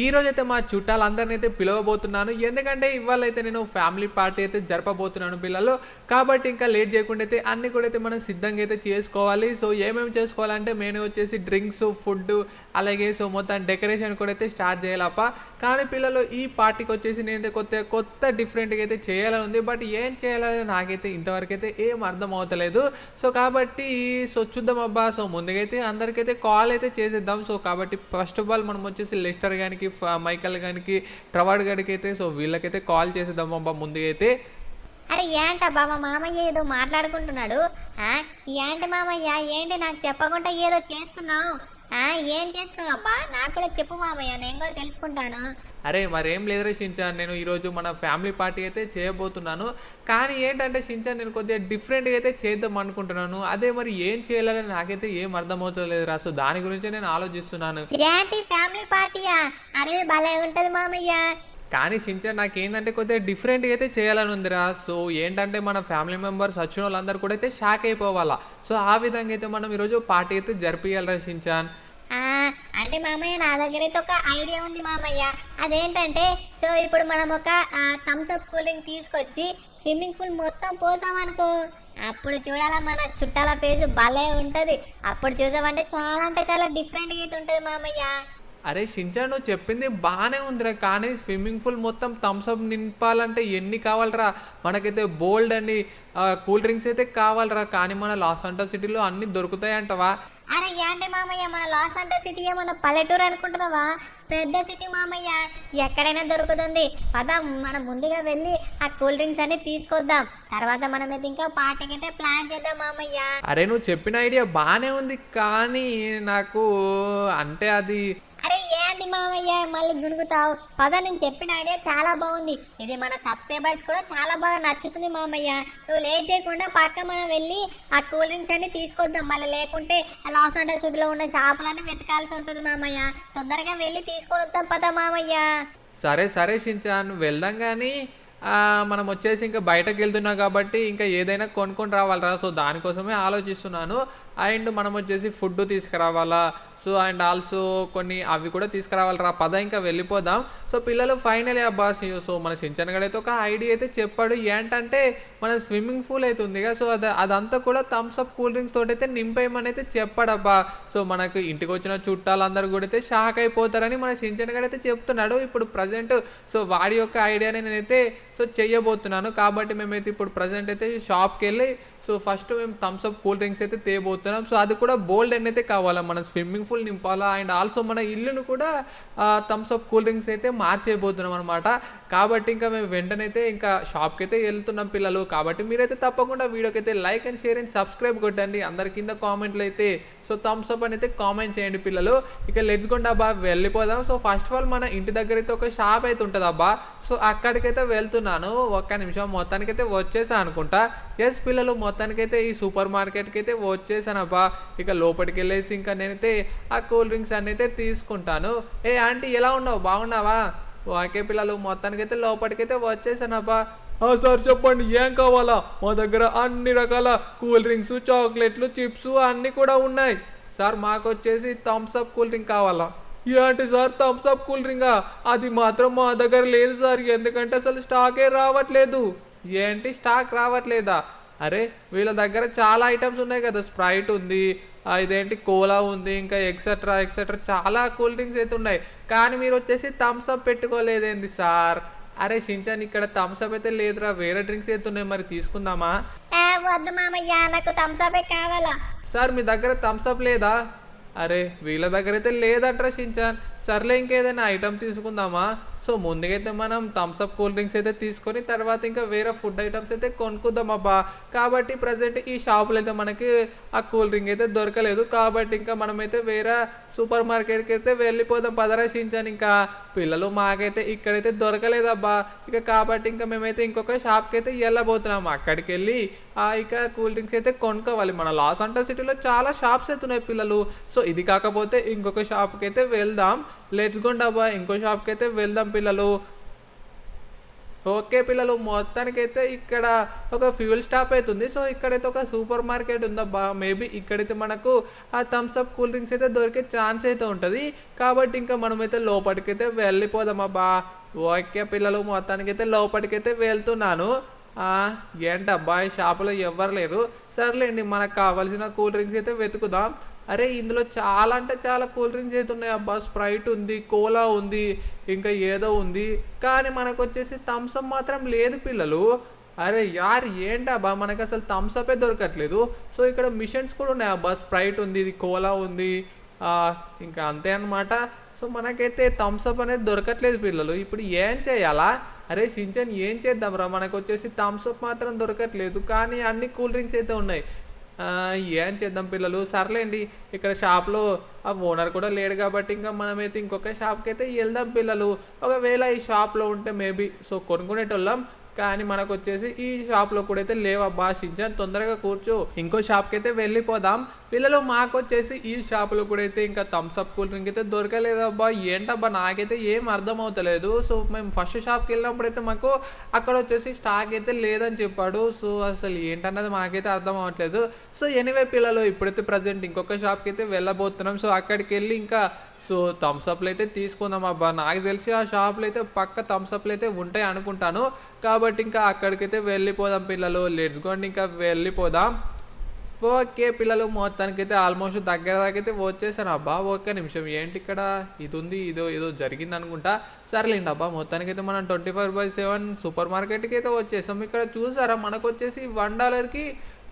ఈరోజైతే మా చుట్టాలందరిని అయితే పిలవబోతున్నాను. ఎందుకంటే ఇవాళైతే నేను ఫ్యామిలీ పార్టీ అయితే జరపబోతున్నాను పిల్లలు. కాబట్టి ఇంకా లేట్ చేయకుండా అయితే అన్నీ కూడా అయితే మనం సిద్ధంగా అయితే చేసుకోవాలి. సో ఏమేమి చేసుకోవాలంటే మెయిన్గా వచ్చేసి డ్రింక్స్, ఫుడ్, అలాగే సో మొత్తం డెకరేషన్ కూడా అయితే స్టార్ట్ చేయాలప్ప. కానీ పిల్లలు ఈ పార్టీకి వచ్చేసి నేనైతే కొత్త డిఫరెంట్గా అయితే చేయాలని ఉంది. బట్ ఏం చేయాలని నాకైతే ఇంతవరకు అయితే ఏం అర్థం అవుతలేదు. సో కాబట్టి సో చూద్దాం అబ్బా. సో ముందుకైతే అందరికైతే కాల్ అయితే చేసేద్దాం. సో కాబట్టి ఫస్ట్ ఆఫ్ ఆల్ మనం వచ్చేసి లెస్టర్ గానికి, మైకల్ గానికి, ట్రవర్డ్ గారికి అయితే సో వీళ్ళకైతే కాల్ చేసేద్దాం అబ్బా ముందుకైతే. అరే ఏంటబ్బా మా మామయ్య ఏదో మాట్లాడుకుంటున్నాడు. ఏంటి మామయ్య, ఏంటి నాకు చెప్పకుండా ఏదో చేస్తున్నావు? ఏం చేస్తున్నావు అబ్బా? నాకు కూడా చెప్పు మామయ్య, నేను కూడా తెలుసుకుంటాను. అరే మరేం లేదురే షించాన్, నేను ఈరోజు మన ఫ్యామిలీ పార్టీ అయితే చేయబోతున్నాను. కానీ ఏంటంటే షించాన్, నేను కొద్దిగా డిఫరెంట్గా అయితే చేద్దాం అనుకుంటున్నాను. అదే మరి ఏం చేయాలని నాకైతే ఏం అర్థమవుతలేదు రా. సో దాని గురించే నేను ఆలోచిస్తున్నాను. ఏంటి ఫ్యామిలీ పార్టీయా? అరే భలే ఉంటది మామయ్య. కానీ షించాన్ నాకేంటంటే కొద్దిగా డిఫరెంట్గా అయితే చేయాలని ఉందిరా. సో ఏంటంటే మన ఫ్యామిలీ మెంబర్స్ వచ్చిన వాళ్ళందరూ కూడా అయితే షాక్ అయిపోవాలా. సో ఆ విధంగా అయితే మనం ఈరోజు పార్టీ అయితే జరిపియాలరా షించాన్. అంటే మామయ్య నా దగ్గర అయితే ఒక ఐడియా ఉంది మామయ్య. అదేంటంటే సో ఇప్పుడు మనం ఒక థమ్స్అప్ కూల్ డ్రింక్ తీసుకొచ్చి స్విమ్మింగ్ పూల్ మొత్తం పోసామనుకో, అప్పుడు చూడాలా మన చుట్టాల ఫేస్ భలే ఉంటది. అప్పుడు చూసామంటే చాలా అంటే చాలా డిఫరెంట్గా అయితే ఉంటుంది మామయ్య. అరే షించాన్, నువ్వు చెప్పింది బాగానే ఉందిరా. కానీ స్విమ్మింగ్ పూల్ మొత్తం థమ్స్అప్ నింపాలంటే ఎన్ని కావాలరా? మనకైతే బోల్డ్ అని కూల్ డ్రింక్స్ అయితే కావాలరా. కానీ మన లాస్ ఏంజెల్స్ సిటీలో అన్నీ దొరుకుతాయంటవా? అరే ఏంటి మామయ్య, మన లాస్ ఏంజెల్స్ సిటీ ఏమన్నా పల్లెటూరు అనుకుంటున్నావా? పెద్ద సిటీ మామయ్య, ఎక్కడైనా దొరుకుతుంది. పద మనం ముందుగా వెళ్ళి ఆ కూల్ డ్రింక్స్ అన్ని తీసుకొద్దాం. తర్వాత మనం అయితే ఇంకా పార్టీకి అయితే ప్లాన్ చేద్దాం మామయ్య. అరే నువ్వు చెప్పిన ఐడియా బాగానే ఉంది. కానీ నాకు అంటే అది అరే ఏంటి మామయ్య మళ్ళీ గునుగుతావు? పద, నేను చెప్పిన ఐడియా చాలా బాగుంది. ఇది మన సబ్స్క్రైబర్స్ కూడా చాలా బాగా నచ్చుతుంది మామయ్య. నువ్వు లేట్ చేయకుండా పక్క మనం వెళ్ళి ఆ కూల్ డ్రింక్స్ అన్ని తీసుకొద్దాం. మళ్ళీ లేకుంటే లాస్ ఏంజెల్స్ సిటీలో ఉన్న షాపులన్నీ వెతకాల్సి ఉంటుంది మామయ్య. తొందరగా వెళ్ళి తీసుకొని వద్దాం పద మామయ్య. సరే షించాన్, వెళ్దాం. కానీ మనం వచ్చేసి ఇంకా బయటకు వెళ్తున్నాం కాబట్టి ఇంకా ఏదైనా కొనుక్కొని రావాలరా. సో దానికోసమే ఆలోచిస్తున్నాను. అండ్ మనం వచ్చేసి ఫుడ్ తీసుకురావాలా. సో అండ్ ఆల్సో కొన్ని అవి కూడా తీసుకురావాలరా. పద ఇంకా వెళ్ళిపోదాం. సో పిల్లలు ఫైనలీ అబ్బా. సో మన షించాన్ గడ అయితే ఒక ఐడియా అయితే చెప్పాడు. ఏంటంటే మన స్విమ్మింగ్ పూల్ అయితే ఉందిగా, సో అదంతా కూడా థమ్స్అప్ కూల్ డ్రింక్స్ తోటి అయితే నింపేయమని అయితే చెప్పాడబ్బా. సో మనకు ఇంటికి వచ్చిన చుట్టాలందరూ కూడా అయితే షాక్ అయిపోతారని మన షించాన్ గడ అయితే చెప్తున్నాడు. ఇప్పుడు ప్రజెంట్ సో వాడి యొక్క ఐడియాని నేనైతే సో చెయ్యబోతున్నాను. కాబట్టి మేమైతే ఇప్పుడు ప్రజెంట్ అయితే షాప్కి వెళ్ళి సో ఫస్ట్ మేము థమ్స్అప్ కూల్ డ్రింక్స్ అయితే తేబోతున్నాం. సో అది కూడా బోల్డ్ అని అయితే కావాలా. మన స్విమ్మింగ్ పూల్ నింపాలా. అండ్ ఆల్సో మన ఇల్లును కూడా థమ్స్అప్ కూల్ డ్రింక్స్ అయితే మార్చేయబోతున్నాం అనమాట. కాబట్టి ఇంకా మేము వెంటనైతే ఇంకా షాప్కి అయితే వెళ్తున్నాం పిల్లలు. కాబట్టి మీరైతే తప్పకుండా వీడియోకి అయితే like and share and subscribe కొట్టండి. అందరి కింద కామెంట్లు అయితే సో థమ్స్అప్ అని అయితే కామెంట్ చేయండి పిల్లలు. ఇక లెట్స్ గో అబ్బా, వెళ్ళిపోదాం. సో ఫస్ట్ ఆఫ్ ఆల్ మన ఇంటి దగ్గర అయితే ఒక షాప్ అయితే ఉంటుంది అబ్బా. సో అక్కడికైతే వెళ్తున్నాను. ఒక్క నిమిషం, మొత్తానికైతే వచ్చేసా అనుకుంటా. ఎస్ పిల్లలు, మొత్తానికైతే ఈ సూపర్ మార్కెట్కి అయితే వచ్చేసానబ్బా. ఇక లోపలికి వెళ్ళేసి ఇంకా నేనైతే ఆ కూల్ డ్రింక్స్ అన్ని అయితే తీసుకుంటాను. ఏ ఆంటీ ఎలా ఉన్నావు, బాగున్నావా? ఓకే పిల్లలు, మొత్తానికైతే లోపలికైతే వచ్చేసానబ్బా. సార్ చెప్పండి, ఏం కావాలా? మా దగ్గర అన్ని రకాల కూల్ డ్రింక్స్, చాక్లెట్లు, చిప్స్ అన్నీ కూడా ఉన్నాయి. సార్ మాకు వచ్చేసి థమ్స్అప్ కూల్ డ్రింక్ కావాలా? ఏంటి సార్ థమ్స్అప్ కూల్ డ్రింకా? అది మాత్రం మా దగ్గర లేదు సార్. ఎందుకంటే అసలు స్టాకే రావట్లేదు. ఏంటి స్టాక్ రావట్లేదా? అరే వీళ్ళ దగ్గర చాలా ఐటమ్స్ ఉన్నాయి కదా. స్ప్రైట్ ఉంది, ఇదేంటి కోలా ఉంది, ఇంకా ఎక్సెట్రా చాలా కూల్ డ్రింక్స్ అయితే ఉన్నాయి. కానీ మీరు వచ్చేసి థమ్స్అప్ పెట్టుకోలేదేంది సార్? అరే షించాన్, ఇక్కడ థమ్స్అప్ అయితే లేదురా, వేరే డ్రింక్స్ అయితే ఉన్నాయి. మరి తీసుకుందామా? వద్దు మామయ్య, నాకు థమ్స్అప్ కావాలా. సార్ మీ దగ్గర థమ్స్అప్ లేదా? అరే వీళ్ళ దగ్గర అయితే లేదంటారా షించాన్. సర్లే, ఇంకేదైనా ఐటమ్ తీసుకుందామా? సో ముందుకైతే మనం థమ్స్అప్ కూల్ డ్రింక్స్ అయితే తీసుకొని తర్వాత ఇంకా వేరే ఫుడ్ ఐటమ్స్ అయితే కొనుక్కుందాం అబ్బా. కాబట్టి ప్రజెంట్ ఈ షాపులో అయితే మనకి ఆ కూల్ డ్రింక్ అయితే దొరకలేదు. కాబట్టి ఇంకా మనమైతే వేరే సూపర్ మార్కెట్కి అయితే వెళ్ళిపోదాం పదరా షించాన్. ఇంకా పిల్లలు మాకైతే ఇక్కడైతే దొరకలేదబ్బా. ఇక కాబట్టి ఇంకా మేమైతే ఇంకొక షాప్కి అయితే వెళ్ళబోతున్నాము. అక్కడికి వెళ్ళి ఇక కూల్ డ్రింక్స్ అయితే కొనుక్కోవాలి. మన లాస్ ఏంజెల్స్ సిటీలో చాలా షాప్స్ అయితే ఉన్నాయి పిల్లలు. సో ఇది కాకపోతే ఇంకొక షాప్కి అయితే వెళ్దాం. లెట్స్ గో అబ్బా, ఇంకో షాప్కి అయితే వెళ్దాం పిల్లలు. ఓకే పిల్లలు, మొత్తానికైతే ఇక్కడ ఒక ఫ్యూల్ స్టాప్ అవుతుంది. సో ఇక్కడైతే ఒక సూపర్ మార్కెట్ ఉందబ్బా. మేబీ ఇక్కడైతే మనకు ఆ థమ్స్ అప్ కూల్ డ్రింక్స్ అయితే దొరికే ఛాన్స్ అయితే ఉంటుంది. కాబట్టి ఇంకా మనమైతే లోపలికైతే వెళ్ళిపోదామబ్బా. ఓకే పిల్లలు, మొత్తానికైతే లోపలికైతే వెళ్తున్నాను. ఏంటబ్బా ఈ షాపులో ఎవ్వరు లేరు. సర్లేండి, మనకు కావాల్సిన కూల్ డ్రింక్స్ అయితే వెతుకుదాం. అరే ఇందులో చాలా అంటే చాలా కూల్ డ్రింక్స్ అయితే ఉన్నాయి అబ్బా. స్ప్రైట్ ఉంది, కోలా ఉంది, ఇంకా ఏదో ఉంది. కానీ మనకు వచ్చేసి థమ్స్ అప్ మాత్రం లేదు పిల్లలు. అరే యార్ ఏంటబ్బా, మనకు అసలు థమ్స్ అప్పే దొరకట్లేదు. సో ఇక్కడ మిషన్స్ కూడా ఉన్నాయి అబ్బా. స్ప్రైట్ ఉంది, ఇది కోలా ఉంది, ఇంకా అంతే అన్నమాట. సో మనకైతే థమ్స్ అప్ అనేది దొరకట్లేదు పిల్లలు. ఇప్పుడు ఏం చేయాలా? అరే షించాన్ ఏం చేద్దాంరా, మనకు వచ్చేసి థమ్స్ అప్ మాత్రం దొరకట్లేదు, కానీ అన్ని కూల్ డ్రింక్స్ అయితే ఉన్నాయి. ఏం చేద్దాం పిల్లలు? సర్లేండి, ఇక్కడ షాప్లో ఆ ఓనర్ కూడా లేడు కాబట్టి ఇంకా మనమైతే ఇంకొక షాప్కి అయితే వెళ్దాం పిల్లలు. ఒకవేళ ఈ షాప్లో ఉంటే మేబీ సో కొనుక్కునేటోళ్ళం. కానీ మనకు వచ్చేసి ఈ షాప్లో కూడా అయితే లేవబ్బా. షించాన్ తొందరగా కూర్చో, ఇంకో షాప్కి అయితే వెళ్ళిపోదాం పిల్లలు. మాకు వచ్చేసి ఈ షాప్లో కూడా అయితే ఇంకా థమ్స్ అప్ కూల్ డ్రింక్ అయితే దొరకలేదబ్బా. ఏంటబ్బా నాకైతే ఏం అర్థం అవుతలేదు. సో మేము ఫస్ట్ షాప్కి వెళ్ళినప్పుడు అయితే మాకు అక్కడ వచ్చేసి స్టాక్ అయితే లేదని చెప్పాడు. సో అసలు ఏంటన్నది మాకైతే అర్థం అవ్వట్లేదు. సో ఎనీవే పిల్లలు, ఇప్పుడైతే ప్రజెంట్ ఇంకొక షాప్కి అయితే వెళ్ళబోతున్నాం. సో అక్కడికి వెళ్ళి ఇంకా సో థమ్స్ అప్లు అయితే తీసుకుందాం అబ్బా. నాకు తెలిసి ఆ షాప్లో అయితే పక్క థమ్స్ అప్లు అయితే ఉంటాయి అనుకుంటాను. కాబట్టి ఇంకా అక్కడికైతే వెళ్ళిపోదాం పిల్లలు. లెట్స్ గో అండి, ఇంకా వెళ్ళిపోదాం. ఓకే పిల్లలు, మొత్తానికైతే ఆల్మోస్ట్ దగ్గర దాకా అయితే వచ్చేసాను అబ్బా. ఒక్క నిమిషం, ఏంటి ఇక్కడ ఇది ఉంది, ఏదో జరిగింది అనుకుంటా. సరేలేండి అబ్బా, మొత్తానికైతే మనం 24/7 సూపర్ మార్కెట్కి అయితే వచ్చేసాం. ఇక్కడ చూసారా, మనకు వచ్చేసి $1కి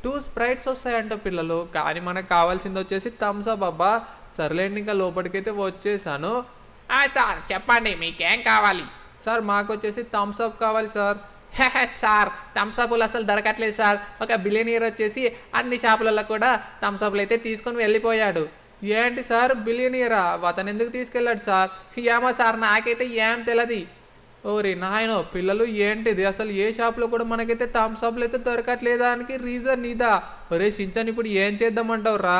2 స్ప్రైట్స్ వస్తాయంట పిల్లలు. కానీ మనకు కావాల్సింది వచ్చేసి థమ్స్ అప్ అబ్బా. సర్లేండి, ఇంకా లోపలికైతే వచ్చేసాను. సార్ చెప్పండి, మీకేం కావాలి? సార్ మాకు వచ్చేసి థమ్స్ అప్ కావాలి సార్. సార్ థమ్స్ అప్లు అసలు దొరకట్లేదు సార్. ఒక బిలియనీర్ వచ్చేసి అన్ని షాపులలో కూడా థమ్స్ అప్లు అయితే తీసుకొని వెళ్ళిపోయాడు. ఏంటి సార్ బిలియనీరా? అతను ఎందుకు తీసుకెళ్ళాడు సార్? ఏమో సార్, నాకైతే ఏం తెలియదు. ఓరే నాయనో పిల్లలు, ఏంటిది అసలు? ఏ షాప్లో కూడా మనకైతే థమ్స్ అప్లు అయితే దొరకట్లేదానికి రీజన్ ఇదా? ఒరే షించాన్, ఇప్పుడు ఏం చేద్దామంటావురా?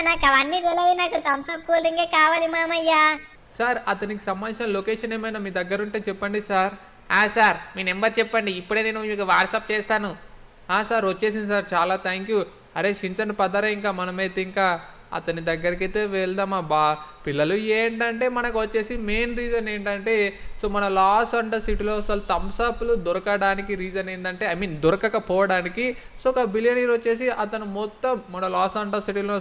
నాకు అవన్నీ తెలియదు, నాకు థమ్స్ అప్ కూల్ డ్రింకే కావాలి మామయ్య. సార్ అతనికి సంబంధించిన లొకేషన్ ఏమైనా మీ దగ్గర ఉంటే చెప్పండి సార్. సార్ మీ నెంబర్ చెప్పండి, ఇప్పుడే నేను మీకు వాట్సాప్ చేస్తాను. సార్ వచ్చేసింది సార్, చాలా థ్యాంక్ యూ. అరే షించాన్ పదరా, ఇంకా మనమైతే ఇంకా అతని దగ్గరికి అయితే వెళ్దామబ్బా. పిల్లలు ఏంటంటే మనకు వచ్చేసి మెయిన్ రీజన్ ఏంటంటే సో మన లాస్ అండర్ సిటీలో అసలు థమ్స్ అప్లు దొరకడానికి రీజన్ ఏంటంటే దొరకకపోవడానికి సో ఒక బిలియనీర్ వచ్చేసి అతను మొత్తం మన లాస్ అండర్ సిటీలో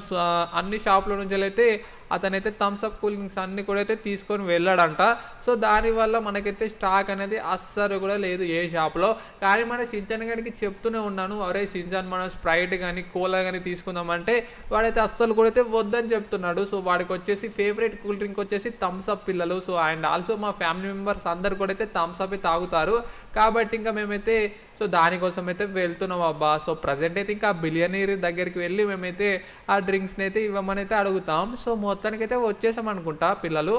అన్ని షాపుల నుంచి అయితే అతనైతే థమ్స్ అప్ కూల్ డ్రింక్స్ అన్ని కూడా అయితే తీసుకొని వెళ్ళాడంట. సో దానివల్ల మనకైతే స్టాక్ అనేది అస్సలు కూడా లేదు ఏ షాప్లో. కానీ మన షించాన్ గారికి చెప్తూనే ఉన్నాను, అరే షించాన్ మనం స్ప్రైట్ కానీ కోలా కానీ తీసుకుందామంటే వాడైతే అస్సలు కూడా అయితే వద్దని చెప్తున్నాడు. సో వాడికి వచ్చేసి ఫేవరెట్ కూల్ డ్రింక్ వచ్చేసి థమ్స్ అప్ పిల్లలు. సో అండ్ ఆల్సో మా ఫ్యామిలీ మెంబర్స్ అందరు కూడా అయితే థమ్స్ అప్ తాగుతారు. కాబట్టి ఇంకా మేమైతే సో దానికోసం అయితే వెళ్తున్నాం అబ్బా. సో ప్రజెంట్ అయితే ఇంకా బిలియనీర్ దగ్గరికి వెళ్ళి మేమైతే ఆ డ్రింక్స్ని అయితే ఇవ్వమని అయితే అడుగుతాం. సో మొత్తానికైతే వచ్చేసాం అనుకుంటా పిల్లలు.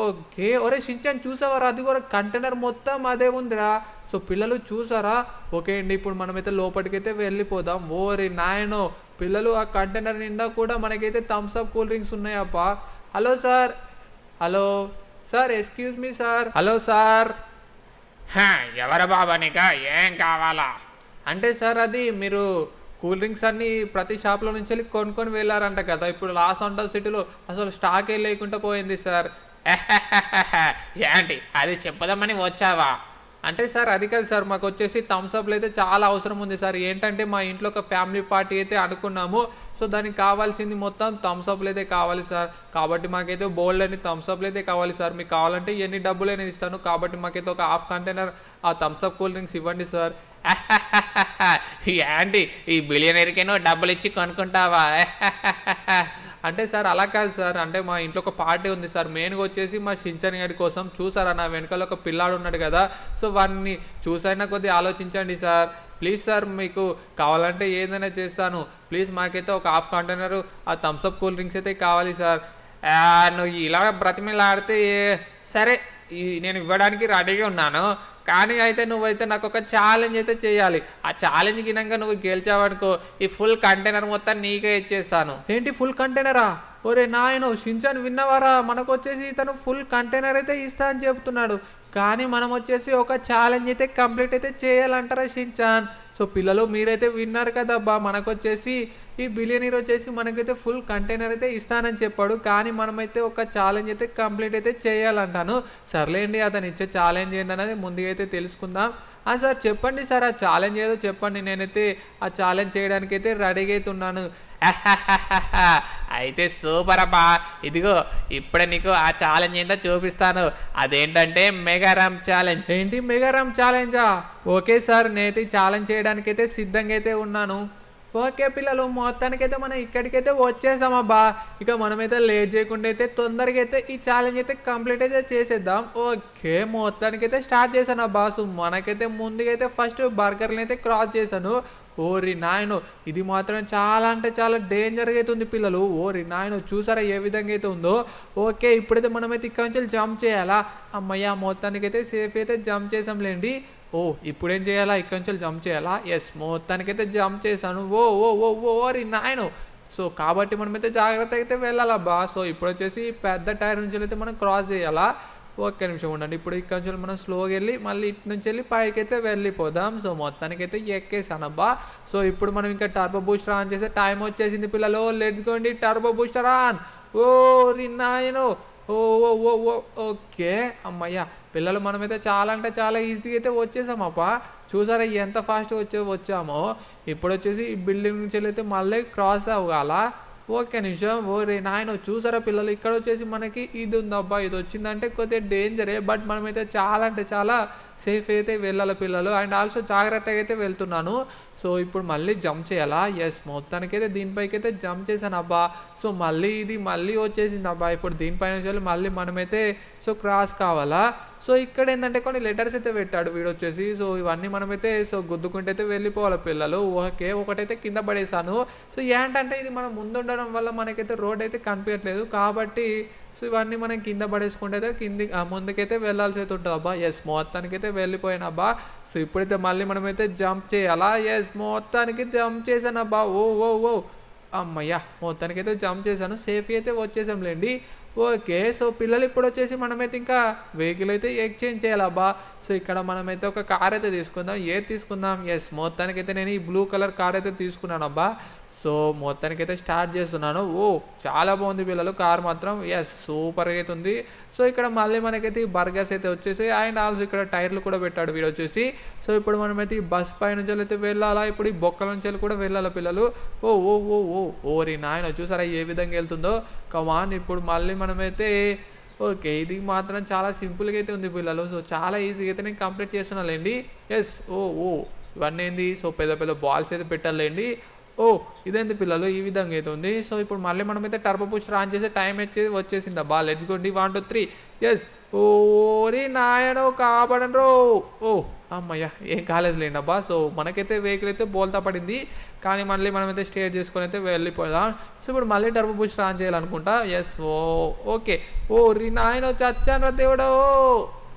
ఓకే, ఒరే షించాన్ చూసావారా, అది కూడా కంటైనర్ మొత్తం అదే ఉందిరా. సో పిల్లలు చూసారా? ఓకే అండి, ఇప్పుడు మనమైతే లోపలికైతే వెళ్ళిపోదాం. ఓరే నాయనో పిల్లలు, ఆ కంటైనర్ నిండా కూడా మనకైతే థమ్స్ అప్ కూల్ డ్రింక్స్ ఉన్నాయప్పా. Hello sir, hello sir, excuse me sir. Hello sir. ఎవరు బాబా, నీకు ఏం కావాలా? అంటే సార్ అది మీరు కూల్ డ్రింక్స్ అన్ని ప్రతి షాప్లో నుంచి వెళ్ళి కొనుక్కొని వెళ్ళారంట కదా, ఇప్పుడు లాస్ అండర్ సిటీలో అసలు స్టాకే లేకుండా పోయింది సార్. ఏంటి అది చెప్పదామని వచ్చావా? అంటే సార్ అది కాదు సార్, మాకు వచ్చేసి థమ్స్ అప్లు అయితే చాలా అవసరం ఉంది సార్. ఏంటంటే మా ఇంట్లో ఒక ఫ్యామిలీ పార్టీ అయితే అనుకున్నాము. సో దానికి కావాల్సింది మొత్తం థమ్స్ అప్లు అయితే కావాలి సార్. కాబట్టి మాకైతే బోల్డ్ అని థమ్స్ అప్లు అయితే కావాలి సార్. మీకు కావాలంటే ఎన్ని డబ్బులైనా ఇస్తాను. కాబట్టి మాకైతే ఒక హాఫ్ కంటైనర్ ఆ థమ్స్ అప్ కూల్ డ్రింక్స్ ఇవ్వండి సార్. ఏంటి ఈ బిలియనీర్కేనో డబ్బులు ఇచ్చి కొనుక్కుంటావా? అంటే సార్ అలా కాదు సార్, అంటే మా ఇంట్లో ఒక పార్టీ ఉంది సార్. మెయిన్గా వచ్చేసి మా షించాన్ గడి కోసం. చూసారా నా వెనకాల ఒక పిల్లాడు ఉన్నాడు కదా, సో వాడిని చూసైనా కొద్దిగా ఆలోచించండి సార్. ప్లీజ్ సార్, మీకు కావాలంటే ఏదైనా చేస్తాను. ప్లీజ్ మాకైతే ఒక హాఫ్ కంటైనర్ ఆ థమ్స్ అప్ కూల్ డ్రింక్స్ అయితే కావాలి సార్. నువ్వు ఇలా బ్రతిమిలాడితే సరే, నేను ఇవ్వడానికి రెడీగా ఉన్నాను. కానీ అయితే నువ్వైతే నాకు ఒక ఛాలెంజ్ అయితే చేయాలి. ఆ ఛాలెంజ్ గినంగా నువ్వు గెలిచావనుకో ఈ ఫుల్ కంటైనర్ మొత్తం నీకే ఇచ్చేస్తాను. ఏంటి ఫుల్ కంటైనరా? ఒరే నాయనో షించాన్ విన్నవారా, మనకు వచ్చేసి ఇతను ఫుల్ కంటైనర్ అయితే ఇస్తా అని చెప్తున్నాడు, కానీ మనం వచ్చేసి ఒక ఛాలెంజ్ అయితే కంప్లీట్ అయితే చేయాలంటారా షించాన్. సో పిల్లలు మీరైతే విన్నారు కదబ్బా, మనకు వచ్చేసి ఈ బిలియనీర్ వచ్చేసి మనకైతే ఫుల్ కంటైనర్ అయితే ఇస్తానని చెప్పాడు, కానీ మనమైతే ఒక ఛాలెంజ్ అయితే కంప్లీట్ అయితే చేయాలంటాను. సర్లేండి, అతను ఇచ్చే ఛాలెంజ్ ఏంటనేది ముందుగా అయితే తెలుసుకుందాం. సార్ చెప్పండి సార్, ఆ ఛాలెంజ్ ఏదో చెప్పండి, నేనైతే ఆ ఛాలెంజ్ చేయడానికి అయితే రెడీగా అయితే ఉన్నాను. అయితే సూపర్ అబ్బా, ఇదిగో ఇప్పుడే నీకు ఆ ఛాలెంజ్ ఏందో చూపిస్తాను. అదేంటంటే మెగారామ్ ఛాలెంజ్. ఏంటి మెగారామ్ ఛాలెంజా? ఓకే సార్, నేనైతే ఈ ఛాలెంజ్ చేయడానికి అయితే సిద్ధంగా అయితే ఉన్నాను. ఓకే పిల్లలు, మొత్తానికైతే మనం ఇక్కడికైతే వచ్చేసామబ్బా. ఇక మనమైతే లేట్ చేయకుండా అయితే తొందరగా అయితే ఈ ఛాలెంజ్ అయితే కంప్లీట్ అయితే చేసేద్దాం. ఓకే, మొత్తానికైతే స్టార్ట్ చేశాను అబ్బా. సో మనకైతే ముందుగా అయితే ఫస్ట్ బర్గర్ని అయితే క్రాస్ చేశాను. ఓరి నాయను, ఇది మాత్రం చాలా అంటే చాలా డేంజర్గా అయితే ఉంది పిల్లలు. ఓరి నాయను, చూసారా ఏ విధంగా అయితే ఉందో. ఓకే, ఇప్పుడైతే మనమైతే ఇక్కడ నుంచి జంప్ చేయాలా? అమ్మయ్య, మొత్తానికైతే సేఫ్ అయితే జంప్ చేసాంలేండి. ఓ ఇప్పుడేం చేయాలా? ఇక్కడ నుంచి జంప్ చేయాలా? ఎస్, మొత్తానికైతే జంప్ చేశాను. ఓ ఓ ఓ ఓ ఓరి నాయను. సో కాబట్టి మనమైతే జాగ్రత్తగా అయితే వెళ్ళాలబ్బా. సో ఇప్పుడు వచ్చేసి పెద్ద టైర్ నుంచి అయితే మనం క్రాస్ చేయాలా? ఒక్క నిమిషం ఉండండి, ఇప్పుడు ఇక్కడ నుంచి మనం స్లోగా వెళ్ళి మళ్ళీ ఇటు నుంచి వెళ్ళి పైకి అయితే వెళ్ళిపోదాం. సో మొత్తానికైతే ఎక్కేసానబ్బా. సో ఇప్పుడు మనం ఇంకా టర్బో బూస్టర్ ఆన్ చేసే టైం వచ్చేసింది పిల్లలు. లెట్స్ గోండి, టర్బో బూస్టర్ ఆన్. ఓ రిన్నాయను, ఓ ఓ ఓ ఓ ఓకే అమ్మయ్య పిల్లలు, మనమైతే చాలా అంటే చాలా ఈజీగా అయితే వచ్చేసామప్పా. చూసారా ఎంత ఫాస్ట్గా వచ్చామో. ఇప్పుడు వచ్చేసి ఈ బిల్డింగ్ నుంచి అయితే మళ్ళీ క్రాస్ అవ్వాల. ఓకే నిమిషం. ఓ రే నాయన, చూసారా పిల్లలు, ఇక్కడ వచ్చేసి మనకి ఇది ఉందబ్బా. ఇది వచ్చిందంటే కొద్దిగా డేంజరే, బట్ మనమైతే చాలా అంటే చాలా సేఫ్ అయితే వెళ్ళాలి పిల్లలు. అండ్ ఆల్సో జాగ్రత్తగా అయితే వెళ్తున్నాను. సో ఇప్పుడు మళ్ళీ జంప్ చేయాలా? ఎస్, మొత్తానికైతే దీనిపైకి అయితే జంప్ చేశాను అబ్బా. సో మళ్ళీ ఇది మళ్ళీ వచ్చేసింది అబ్బా. ఇప్పుడు దీనిపైన నుంచి మళ్ళీ మనమైతే సో క్రాస్ కావాలా? సో ఇక్కడ ఏంటంటే కొన్ని లెటర్స్ అయితే పెట్టాడు వీడు వచ్చేసి. సో ఇవన్నీ మనమైతే సో గుద్దుకుంటే అయితే వెళ్ళిపోవాలి పిల్లలు. ఓకే, ఒకటైతే కింద పడేసాను. సో ఏంటంటే ఇది మనం ముందుండడం వల్ల మనకైతే రోడ్ అయితే కనిపించట్లేదు, కాబట్టి సో ఇవన్నీ మనం కింద పడేసుకుంటే అయితే ముందుకైతే వెళ్ళాల్సి అయితే ఉంటుంది అబ్బా. ఎస్, మొత్తానికైతే వెళ్ళిపోయాను అబ్బా. సో ఇప్పుడైతే మళ్ళీ మనమైతే జంప్ చేయాలా? ఎస్, మొత్తానికి జంప్ చేశాను అబ్బా. ఓ ఓ ఓ అమ్మయ్య, మొత్తానికైతే జంప్ చేశాను, సేఫ్ అయితే వచ్చేసాంలేండి. ఓకే, సో పిల్లలు ఇప్పుడు వచ్చేసి మనమైతే ఇంకా వెహికల్ అయితే ఎక్స్చేంజ్ చేయాలబ్బా. సో ఇక్కడ మనమైతే ఒక కార్ అయితే తీసుకుందాం. ఏది తీసుకుందాం? ఎస్, మొత్తానికైతే నేను ఈ బ్లూ కలర్ కార్ అయితే తీసుకున్నాను అబ్బా. సో మొత్తానికైతే స్టార్ట్ చేస్తున్నాను. ఓ చాలా బాగుంది పిల్లలు కార్ మాత్రం. ఎస్, సూపర్గా అయితే ఉంది. సో ఇక్కడ మళ్ళీ మనకైతే ఈ బర్గర్స్ అయితే వచ్చేసి అండ్ ఆల్సో ఇక్కడ టైర్లు కూడా పెట్టాడు వీడు వచ్చేసి. సో ఇప్పుడు మనమైతే ఈ బస్ పై నుంచి అయితే వెళ్ళాలా? ఇప్పుడు ఈ బొక్కల నుంచి కూడా వెళ్ళాలా పిల్లలు? ఓ ఓ ఓ ఓ ఓరి నాయన, చూసారా ఏ విధంగా వెళ్తుందో. కమాన్, ఇప్పుడు మళ్ళీ మనమైతే ఓకే, ఇది మాత్రం చాలా సింపుల్గా అయితే ఉంది పిల్లలు. సో చాలా ఈజీగా అయితే నేను కంప్లీట్ చేస్తున్నానులేండి. ఎస్, ఓ ఓ ఇవన్నీ ఏంది? సో పెద్ద పెద్ద బాల్స్ అయితే పెట్టాలండి. ఓ ఇదేంటి పిల్లలు, ఈ విధంగా అయితే ఉంది. సో ఇప్పుడు మళ్ళీ మనమైతే టర్బో బూస్టర్ ఆన్ చేసే టైం వచ్చేసింది అబ్బా. లెట్స్ గోండి, 1 2 3. ఎస్, ఓరి నాయనో కాపాడనరో. ఓ అమ్మయ్య, ఏం కాలేదులేండి అబ్బా. సో మనకైతే వెహికల్ అయితే బోల్తా పడింది, కానీ మళ్ళీ మనమైతే స్టే చేసుకొని అయితే వెళ్ళిపోదాం. సో ఇప్పుడు మళ్ళీ టర్బో బూస్టర్ ఆన్ చేయాలనుకుంటా. Yes, okay. ఓ రి నాయనో, చచ్చాను దేవుడో.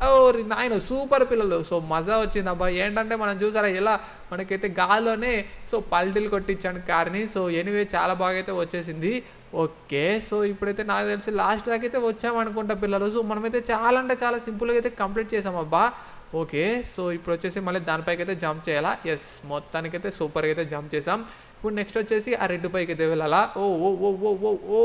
ఓ రి నాయన, సూపర్ పిల్లలు. సో మజా వచ్చింది అబ్బా. ఏంటంటే మనం చూసారా ఎలా మనకైతే గాల్లోనే సో పల్టీలు కొట్టించాను కార్ని. సో ఎనీవే చాలా బాగా అయితే వచ్చేసింది. ఓకే, సో ఇప్పుడైతే నాకు తెలిసి లాస్ట్ దాకా అయితే వచ్చామనుకుంటా పిల్లలు. సో మనమైతే చాలా అంటే చాలా సింపుల్గా అయితే కంప్లీట్ చేసామబ్బా. ఓకే, సో ఇప్పుడు వచ్చేసి మళ్ళీ దానిపైకి అయితే జంప్ చేయాలా? ఎస్, మొత్తానికైతే సూపర్గా అయితే జంప్ చేసాం. ఇప్పుడు నెక్స్ట్ వచ్చేసి ఆ రెడ్ పైకి అయితే వెళ్ళాలా? ఓ ఓ ఓ ఓ ఓ ఓ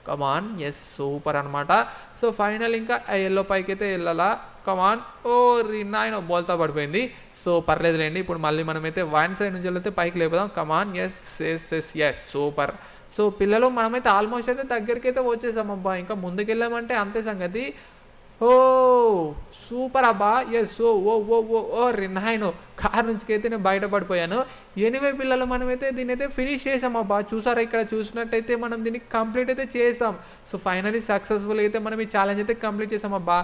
కమాన్. ఎస్, సూపర్ అనమాట. సో ఫైనల్ ఇంకా ఆ ఎల్లో పైకి అయితే వెళ్ళాలా? కమాన్. ఓ రిన్నాయన, బోల్తా పడిపోయింది. సో పర్లేదులేండి, ఇప్పుడు మళ్ళీ మనమైతే వన్ సైడ్ నుంచి వెళ్తే పైకి లేపుదాం. Come on. Yes yes yes yes, super. So పిల్లలు మనమైతే ఆల్మోస్ట్ అయితే దగ్గరికి అయితే వచ్చేసామబ్బా. ఇంకా ముందుకెళ్ళామంటే అంతే సంగతి. ఓ సూపర్ అబ్బా. ఎస్, ఓ ఓ ఓ ఓ ఓ రిన్నాయను, కార్ నుంచి అయితే నేను బయటపడిపోయాను. ఎనివే పిల్లలు మనమైతే దీన్ని అయితే ఫినిష్ చేసామబ్బా. చూసారా, ఇక్కడ చూసినట్టయితే మనం దీన్ని కంప్లీట్ అయితే చేసాం. సో ఫైనలీ సక్సెస్ఫుల్ అయితే మనం ఈ ఛాలెంజ్ అయితే కంప్లీట్ చేసామబ్బా.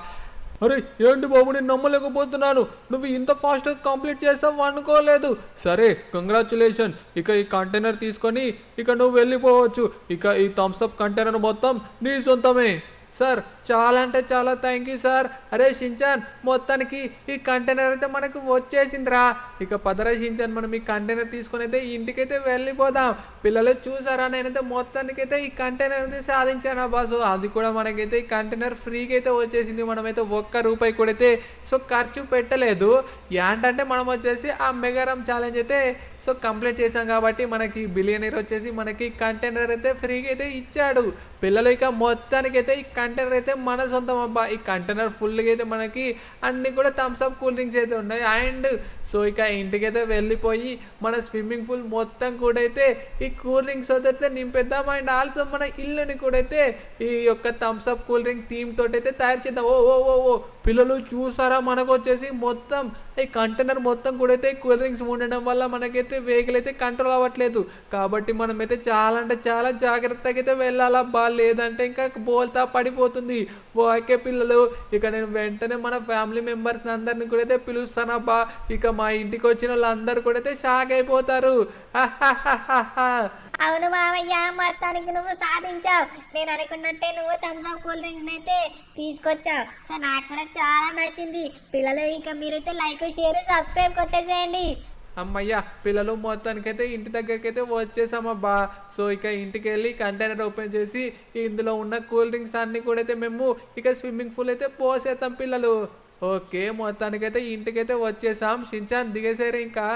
అరే ఏంటి బాబు, నేను నమ్మలేకపోతున్నాను, నువ్వు ఇంత ఫాస్ట్గా కంప్లీట్ చేస్తావు అనుకోలేదు. సరే, కంగ్రాచులేషన్. ఇక ఈ కంటైనర్ తీసుకొని ఇక నువ్వు వెళ్ళిపోవచ్చు. ఇక ఈ థమ్స్అప్ కంటైనర్ మొత్తం నీ సొంతమే. సార్ చాలా అంటే చాలా థ్యాంక్ యూ సార్. అరే షించాన్, మొత్తానికి ఈ కంటైనర్ అయితే మనకు వచ్చేసిందిరా. ఇక పదరా షించాన్, మనం ఈ కంటైనర్ తీసుకొని అయితే ఇంటికైతే వెళ్ళిపోదాం. పిల్లలు చూసారా, నేనైతే మొత్తానికైతే ఈ కంటైనర్ అయితే సాధించాను బాసు. అది కూడా మనకైతే ఈ కంటైనర్ ఫ్రీగా అయితే వచ్చేసింది. మనమైతే ₹1 కూడా అయితే సో ఖర్చు పెట్టలేదు. ఏంటంటే మనం వచ్చేసి ఆ మెగారామ్ ఛాలెంజ్ అయితే సో కంప్లీట్ చేసాం కాబట్టి మనకి బిలియనీర్ వచ్చేసి మనకి కంటైనర్ అయితే ఫ్రీగా అయితే ఇచ్చాడు. పిల్లలు ఇక మొత్తానికి అయితే ఈ కంటైనర్ అయితే మన సొంతం అబ్బా. ఈ కంటైనర్ ఫుల్గా అయితే మనకి అన్ని కూడా థమ్స్అప్ కూల్ డ్రింక్స్ అయితే ఉన్నాయి. అండ్ సో ఇక ఇంటికైతే వెళ్ళిపోయి మన స్విమ్మింగ్ పూల్ మొత్తం కూడా అయితే ఈ కూల్ డ్రింక్స్ అయితే నింపేద్దాం. అండ్ ఆల్సో మన ఇల్లుని కూడా అయితే ఈ యొక్క థమ్స్అప్ కూల్ డ్రింక్ టీమ్ తోటి అయితే తయారు చేద్దాం. ఓ ఓ ఓ ఓ పిల్లలు చూసారా, మనకు వచ్చేసి మొత్తం ఈ కంటైనర్ మొత్తం కూడా అయితే కూల్ డ్రింక్స్ ఉండడం వల్ల మనకైతే వెహికల్ అయితే కంట్రోల్ అవ్వట్లేదు. కాబట్టి మనమైతే చాలా అంటే చాలా జాగ్రత్తగా అయితే వెళ్ళాలబ్బా, లేదంటే ఇంకా బోల్తా పడిపోతుంది. ఓకే పిల్లలు, ఇక నేను వెంటనే మన ఫ్యామిలీ మెంబర్స్ అందరిని కూడా అయితే పిలుస్తానబ్బా. ఇక మా ఇంటికి వచ్చిన వాళ్ళందరూ కూడా అయితే షాక్ అయిపోతారు. అవును మామయ్య, మొత్తానికి నువ్వు సాధించావు. నేను అనుకున్నట్టే నువ్వు థమ్స్అప్ కూల్ డ్రింక్స్ అయితే తీసుకొచ్చావు. సో నాకు కూడా చాలా నచ్చింది. పిల్లలు ఇక మీరైతే లైక్, షేర్, సబ్స్క్రైబ్ కొట్టేసేయండి. అమ్మయ్య, పిల్లలు మొత్తానికైతే ఇంటి దగ్గరికి అయితే వచ్చేసామబ్బా. సో ఇక ఇంటికి వెళ్ళి కంటైనర్ ఓపెన్ చేసి ఇందులో ఉన్న కూల్ డ్రింక్స్ అన్ని కూడా అయితే మేము ఇక స్విమ్మింగ్ పూల్ అయితే పోసేస్తాం పిల్లలు. ఓకే, మొత్తానికైతే ఇంటికైతే వచ్చేసాం. షించాన్ దిగేసారు. ఇంకా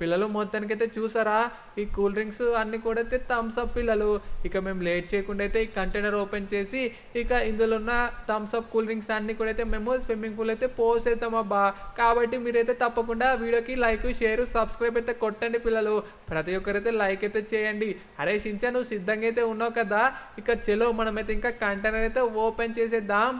పిల్లలు మొత్తానికైతే చూసారా, ఈ కూల్ డ్రింక్స్ అన్నీ కూడా అయితే థమ్స్అప్ పిల్లలు. ఇక మేము లేట్ చేయకుండా అయితే ఈ కంటైనర్ ఓపెన్ చేసి ఇక ఇందులో ఉన్న థమ్స్అప్ కూల్ డ్రింక్స్ అన్నీ కూడా అయితే మేము స్విమ్మింగ్ పూల్ అయితే పోసేద్దామబ్బా. కాబట్టి మీరైతే తప్పకుండా వీడియోకి లైక్, షేర్, సబ్స్క్రైబ్ అయితే కొట్టండి పిల్లలు. ప్రతి ఒక్కరైతే లైక్ అయితే చేయండి. అరే షించాన్, నువ్వు సిద్ధంగా అయితే ఉన్నావు కదా, ఇక చలో మనమైతే ఇంకా కంటైనర్ అయితే ఓపెన్ చేసేద్దాం.